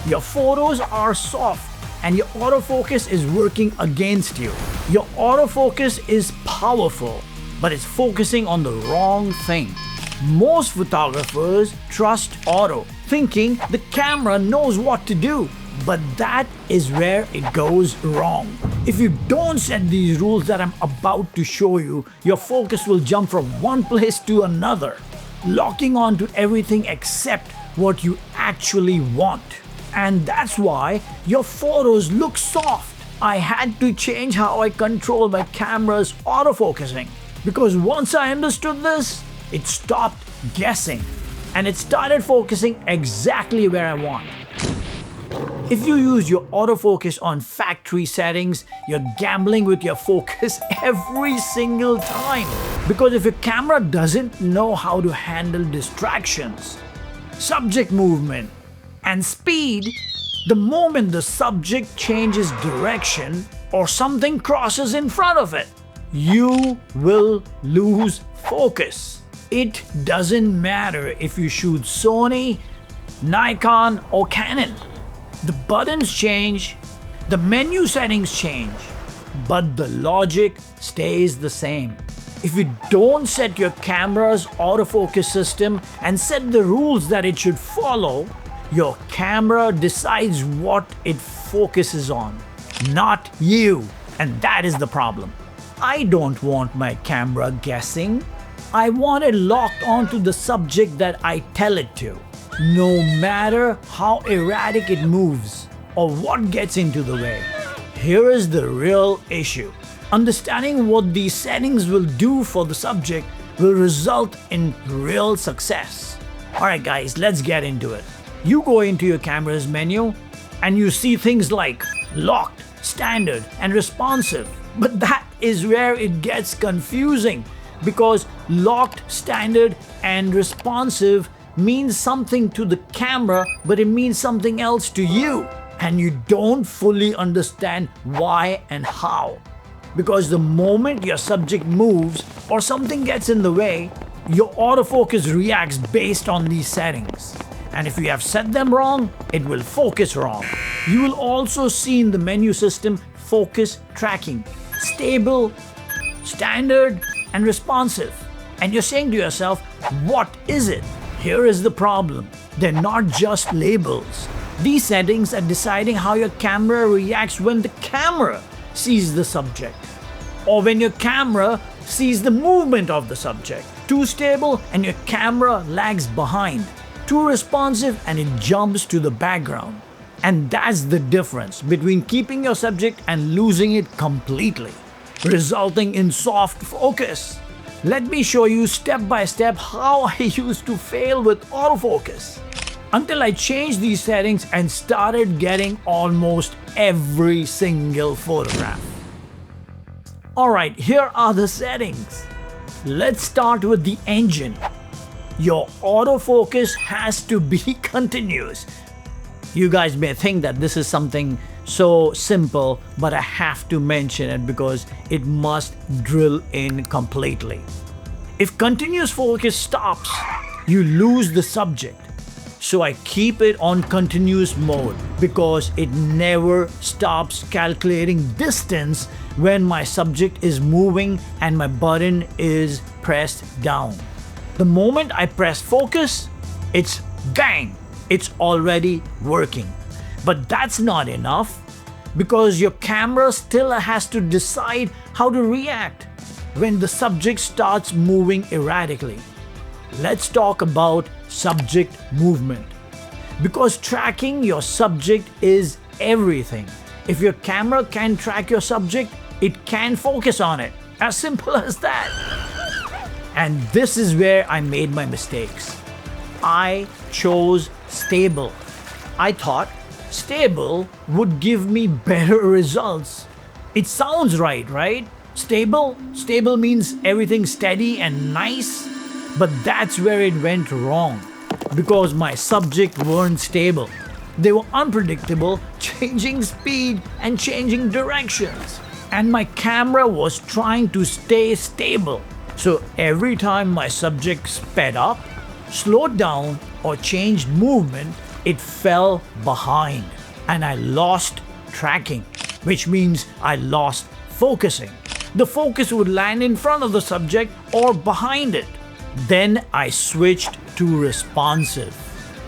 Your photos are soft and your autofocus is working against you. Your autofocus is powerful, but it's focusing on the wrong thing. Most photographers trust auto, thinking the camera knows what to do. But that is where it goes wrong. If you don't set these rules that I'm about to show you, your focus will jump from one place to another, locking on to everything except what you actually want. And that's why your photos look soft. I had to change how I control my camera's autofocusing, because once I understood this, it stopped guessing and it started focusing exactly where I want. If you use your autofocus on factory settings, you're gambling with your focus every single time. Because if your camera doesn't know how to handle distractions, subject movement, and speed, the moment the subject changes direction or something crosses in front of it, you will lose focus. It doesn't matter if you shoot Sony, Nikon, or Canon. The buttons change, the menu settings change, but the logic stays the same. If you don't set your camera's autofocus system and set the rules that it should follow, your camera decides what it focuses on, not you. And that is the problem. I don't want my camera guessing. I want it locked onto the subject that I tell it to, no matter how erratic it moves or what gets into the way. Here is the real issue. Understanding what these settings will do for the subject will result in real success. Alright guys, let's get into it. You go into your camera's menu and you see things like locked, standard, and responsive. But that is where it gets confusing, because locked, standard, and responsive means something to the camera, but it means something else to you. And you don't fully understand why and how. Because the moment your subject moves or something gets in the way, your autofocus reacts based on these settings. And if you have set them wrong, it will focus wrong. You will also see in the menu system focus tracking, stable, standard, and responsive. And you're saying to yourself, what is it? Here is the problem. They're not just labels. These settings are deciding how your camera reacts when the camera sees the subject, or when your camera sees the movement of the subject. Too stable and your camera lags behind. Too responsive and it jumps to the background. And that's the difference between keeping your subject and losing it completely, resulting in soft focus. Let me show you step by step how I used to fail with autofocus, until I changed these settings and started getting almost every single photograph. Alright, here are the settings. Let's start with the engine. Your autofocus has to be continuous. You guys may think that this is something so simple, but I have to mention it because it must drill in completely. If continuous focus stops, you lose the subject. So I keep it on continuous mode because it never stops calculating distance when my subject is moving and my button is pressed down. The moment I press focus, it's bang! It's already working. But that's not enough, because your camera still has to decide how to react when the subject starts moving erratically. Let's talk about subject movement, because tracking your subject is everything. If your camera can track your subject, it can focus on it. As simple as that. And this is where I made my mistakes. I chose stable. I thought stable would give me better results. It sounds right? Stable? Stable means everything steady and nice. But that's where it went wrong, because my subject weren't stable. They were unpredictable, changing speed and changing directions. And my camera was trying to stay stable. So every time my subject sped up, slowed down, or changed movement, it fell behind and I lost tracking, which means I lost focusing. The focus would land in front of the subject or behind it. Then I switched to responsive.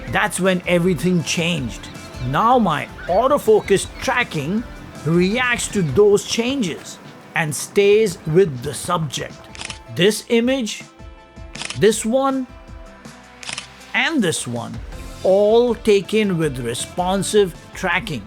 That's when everything changed. Now my autofocus tracking reacts to those changes and stays with the subject. This image, this one, and this one, all taken with responsive tracking.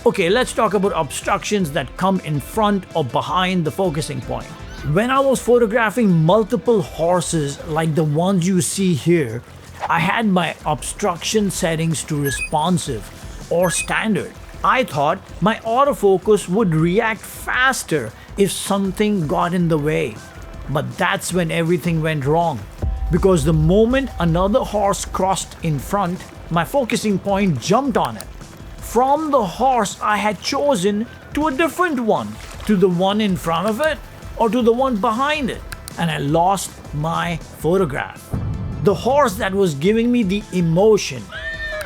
Okay, let's talk about obstructions that come in front or behind the focusing point. When I was photographing multiple horses like the ones you see here, I had my obstruction settings to responsive or standard. I thought my autofocus would react faster if something got in the way. But that's when everything went wrong. Because the moment another horse crossed in front, my focusing point jumped on it. From the horse I had chosen to a different one, to the one in front of it or to the one behind it, and I lost my photograph. The horse that was giving me the emotion,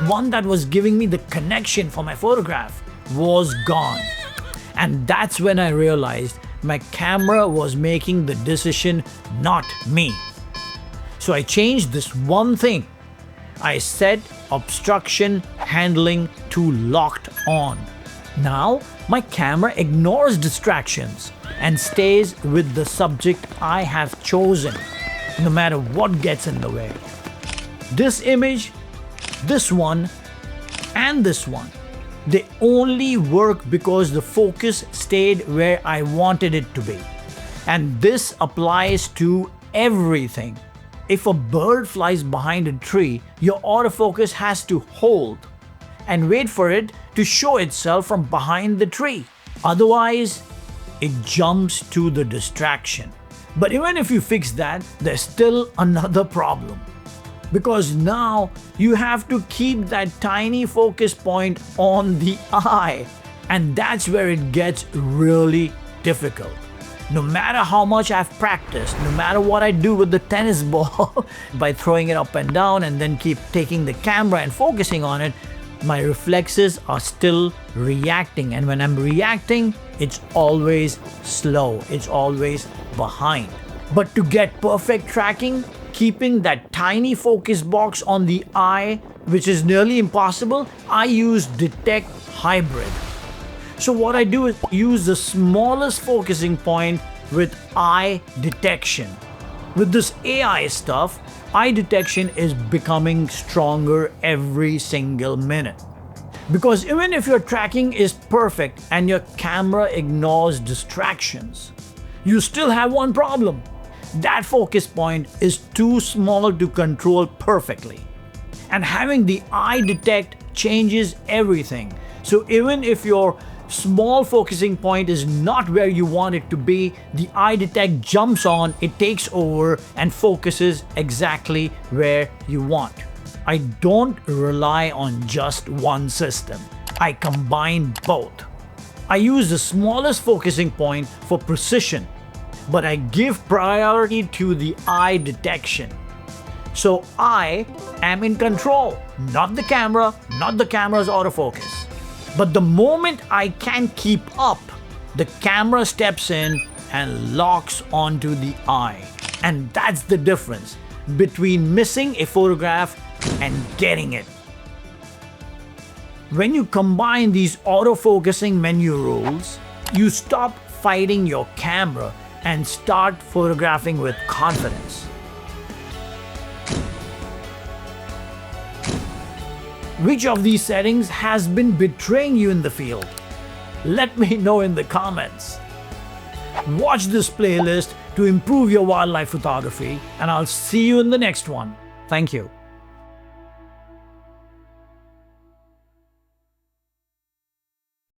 one that was giving me the connection for my photograph, was gone. And that's when I realized my camera was making the decision, not me. So I changed this one thing. I set obstruction handling to locked on. Now my camera ignores distractions and stays with the subject I have chosen, no matter what gets in the way. This image, this one, and this one, they only work because the focus stayed where I wanted it to be. And this applies to everything. If a bird flies behind a tree, your autofocus has to hold and wait for it to show itself from behind the tree. Otherwise, it jumps to the distraction. But even if you fix that, there's still another problem. Because now you have to keep that tiny focus point on the eye. And that's where it gets really difficult. No matter how much I've practiced, no matter what I do with the tennis ball by throwing it up and down and then keep taking the camera and focusing on it, my reflexes are still reacting. And when I'm reacting, it's always slow. It's always behind. But to get perfect tracking, keeping that tiny focus box on the eye, which is nearly impossible, I use Detect Hybrid. So what I do is use the smallest focusing point with eye detection. With this AI stuff, eye detection is becoming stronger every single minute. Because even if your tracking is perfect and your camera ignores distractions, you still have one problem. That focus point is too small to control perfectly. And having the eye detect changes everything. So even if your small focusing point is not where you want it to be, the eye detect jumps on, it takes over and focuses exactly where you want. I don't rely on just one system. I combine both. I use the smallest focusing point for precision, but I give priority to the eye detection. So I am in control, not the camera, not the camera's autofocus. But the moment I can't keep up, the camera steps in and locks onto the eye. And that's the difference between missing a photograph and getting it. When you combine these autofocusing menu rules, you stop fighting your camera and start photographing with confidence. Which of these settings has been betraying you in the field? Let me know in the comments. Watch this playlist to improve your wildlife photography, and I'll see you in the next one. Thank you.